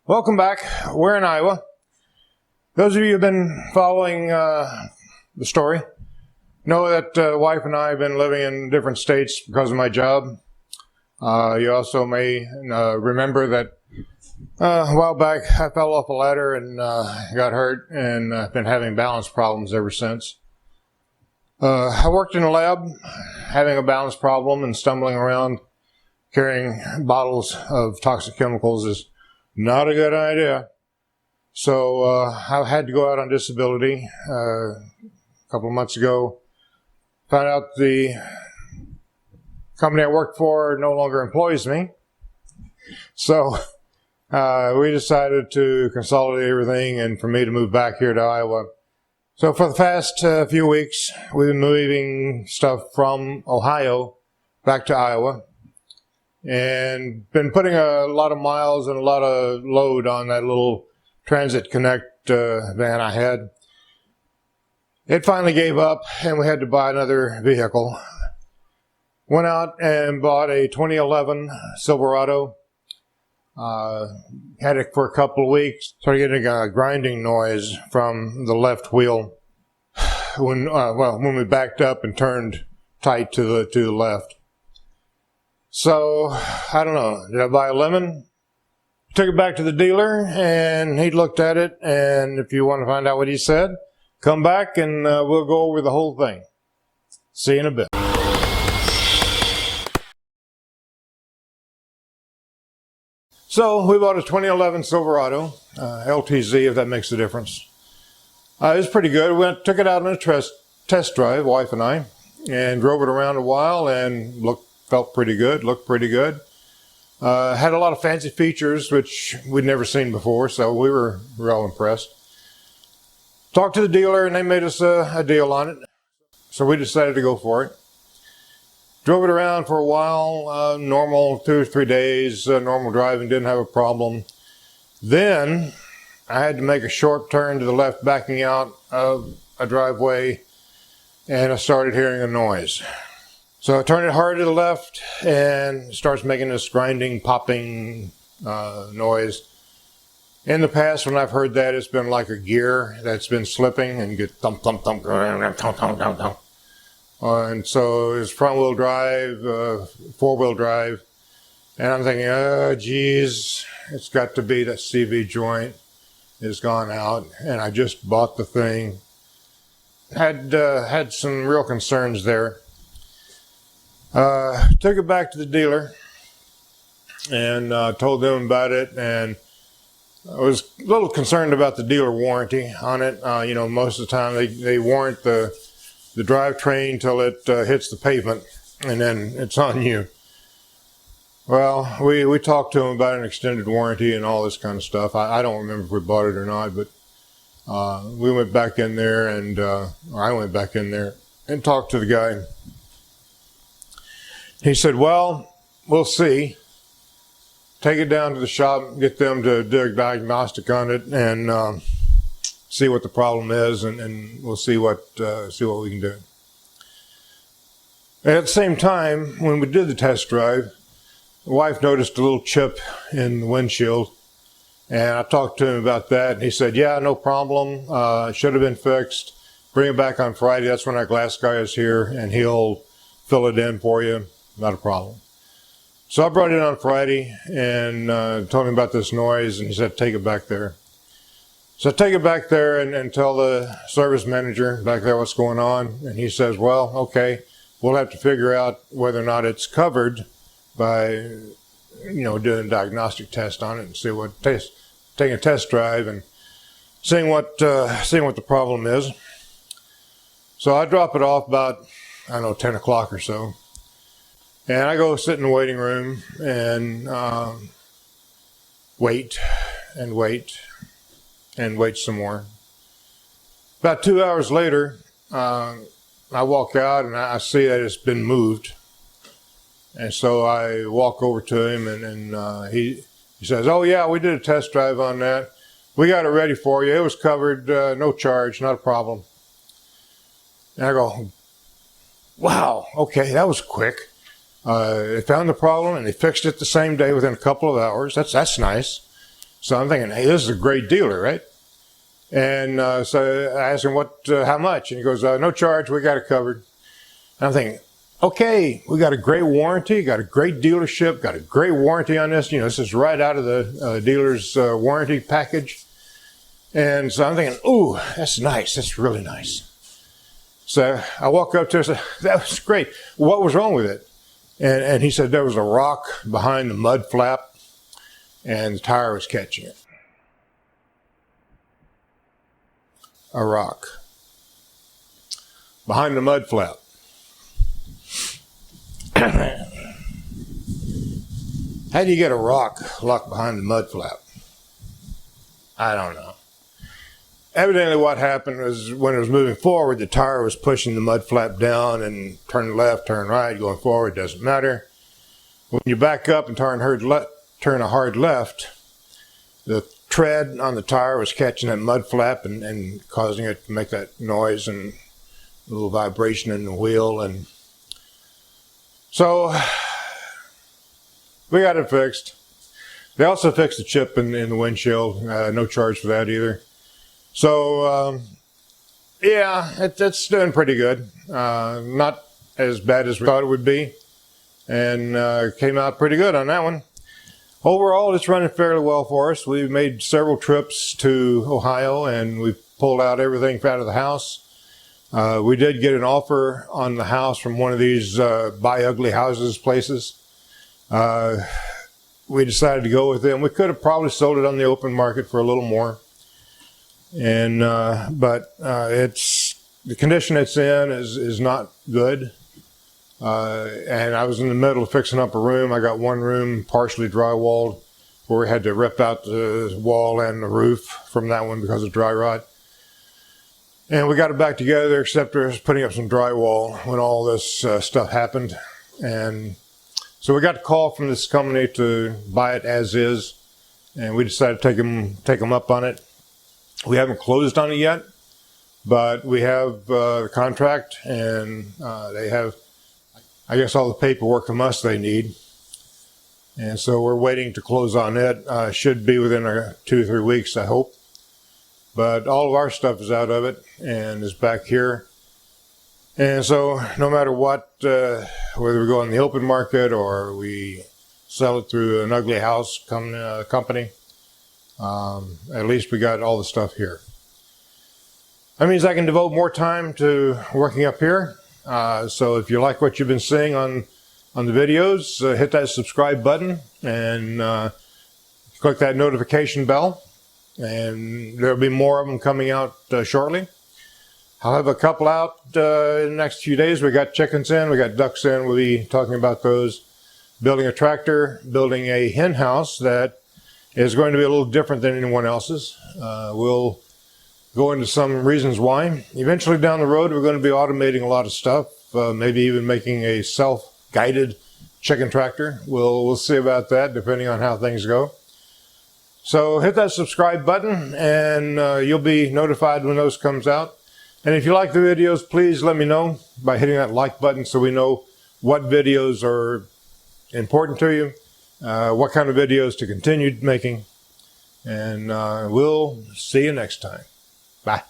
Welcome back. We're in Iowa. Those of you who've been following the story know that wife and I have been living in different states because of my job. You also may remember that a while back I fell off a ladder and got hurt, and I've been having balance problems ever since. I worked in a lab having a balance problem, and stumbling around carrying bottles of toxic chemicals is not a good idea. So I had to go out on disability a couple of months ago. Found out the company I worked for no longer employs me. So we decided to consolidate everything and for me to move back here to Iowa. So for the past few weeks, we've been moving stuff from Ohio back to Iowa, and been putting a lot of miles and a lot of load on that little Transit Connect van I had. It finally gave up, and we had to buy another vehicle. Went out and bought a 2011 Silverado. Had it for a couple of weeks. Started getting a grinding noise from the left wheel when we backed up and turned tight to the left. So, I don't know, did I buy a lemon? Took it back to the dealer, and he looked at it, and if you want to find out what he said, come back and we'll go over the whole thing. See you in a bit. So, we bought a 2011 Silverado, LTZ, if that makes a difference. It was pretty good. We took it out on a test drive, wife and I, and drove it around a while, and felt pretty good, looked pretty good. Had a lot of fancy features, which we'd never seen before, so we were real impressed. Talked to the dealer, and they made us a deal on it, so we decided to go for it. Drove it around for a while, normal 2 or 3 days, normal driving, didn't have a problem. Then I had to make a short turn to the left, backing out of a driveway, and I started hearing a noise. So I turned it hard to the left, and it starts making this grinding, popping noise. In the past, when I've heard that, it's been like a gear that's been slipping and get thump, thump, thump, thump, thump, thump, thump. And so it's front-wheel drive, four-wheel drive, and I'm thinking, oh, geez, it's got to be that CV joint is gone out, and I just bought the thing. Had some real concerns there. Took it back to the dealer and told them about it, and I was a little concerned about the dealer warranty on it. Most of the time they warrant the drivetrain till it hits the pavement, and then it's on you. Well, we talked to them about an extended warranty and all this kind of stuff. I don't remember if we bought it or not, but we went back in there, and I went back in there and talked to the guy. He said, well, we'll see. Take it down to the shop, get them to do a diagnostic on it, and see what the problem is, and we'll see what we can do. At the same time, when we did the test drive, the wife noticed a little chip in the windshield, and I talked to him about that, and he said, yeah, no problem. It should have been fixed. Bring it back on Friday. That's when our glass guy is here, and he'll fill it in for you. Not a problem. So I brought it on Friday and told him about this noise, and he said, take it back there. So I take it back there and tell the service manager back there what's going on, and he says, well, okay, we'll have to figure out whether or not it's covered by, doing a diagnostic test on it and see what taking a test drive and seeing what the problem is. So I drop it off about, 10 o'clock or so. And I go sit in the waiting room and wait and wait and wait some more. About 2 hours later, I walk out and I see that it's been moved. And so I walk over to him, and he says, oh yeah, we did a test drive on that. We got it ready for you. It was covered, no charge, not a problem. And I go, wow, okay, that was quick. They found the problem and they fixed it the same day within a couple of hours. That's nice. So I'm thinking, hey, this is a great dealer, right? And so I asked him, how much? And he goes, no charge, we got it covered. And I'm thinking, okay, we got a great warranty, got a great dealership, got a great warranty on this. You know, this is right out of the dealer's warranty package. And so I'm thinking, ooh, that's nice, that's really nice. So I walk up to him and say, that was great. What was wrong with it? And he said there was a rock behind the mud flap and the tire was catching it. A rock behind the mud flap. How do you get a rock locked behind the mud flap? I don't know. Evidently what happened was when it was moving forward, the tire was pushing the mud flap down and turn left, turn right, going forward, doesn't matter. When you back up and turn a hard left, the tread on the tire was catching that mud flap and causing it to make that noise and a little vibration in the wheel. And so we got it fixed. They also fixed the chip in the windshield. No charge for that either. So, yeah, it's doing pretty good. Not as bad as we thought it would be. And came out pretty good on that one. Overall, it's running fairly well for us. We've made several trips to Ohio, and we've pulled out everything out of the house. We did get an offer on the house from one of these buy ugly houses places. We decided to go with them. We could have probably sold it on the open market for a little more. And but it's the condition it's in is not good. And I was in the middle of fixing up a room. I got one room partially drywalled where we had to rip out the wall and the roof from that one because of dry rot. And we got it back together, except for putting up some drywall when all this stuff happened. And so we got a call from this company to buy it as is, and we decided to take them up on it. We haven't closed on it yet, but we have the contract, and they have, I guess, all the paperwork from us they need. And so we're waiting to close on it. Should be within 2 or 3 weeks, I hope. But all of our stuff is out of it and is back here. And so no matter what, whether we go on the open market or we sell it through an ugly house company, at least we got all the stuff here. That means I can devote more time to working up here. So if you like what you've been seeing on the videos, hit that subscribe button and click that notification bell. And there'll be more of them coming out shortly. I'll have a couple out in the next few days. We got chickens in, we got ducks in. We'll be talking about those. Building a tractor, building a hen house that is going to be a little different than anyone else's. We'll go into some reasons why. Eventually down the road, we're going to be automating a lot of stuff, maybe even making a self-guided chicken tractor. We'll see about that depending on how things go. So hit that subscribe button and you'll be notified when those comes out. And if you like the videos, please let me know by hitting that like button so we know what videos are important to you, what kind of videos to continue making. And we'll see you next time. Bye.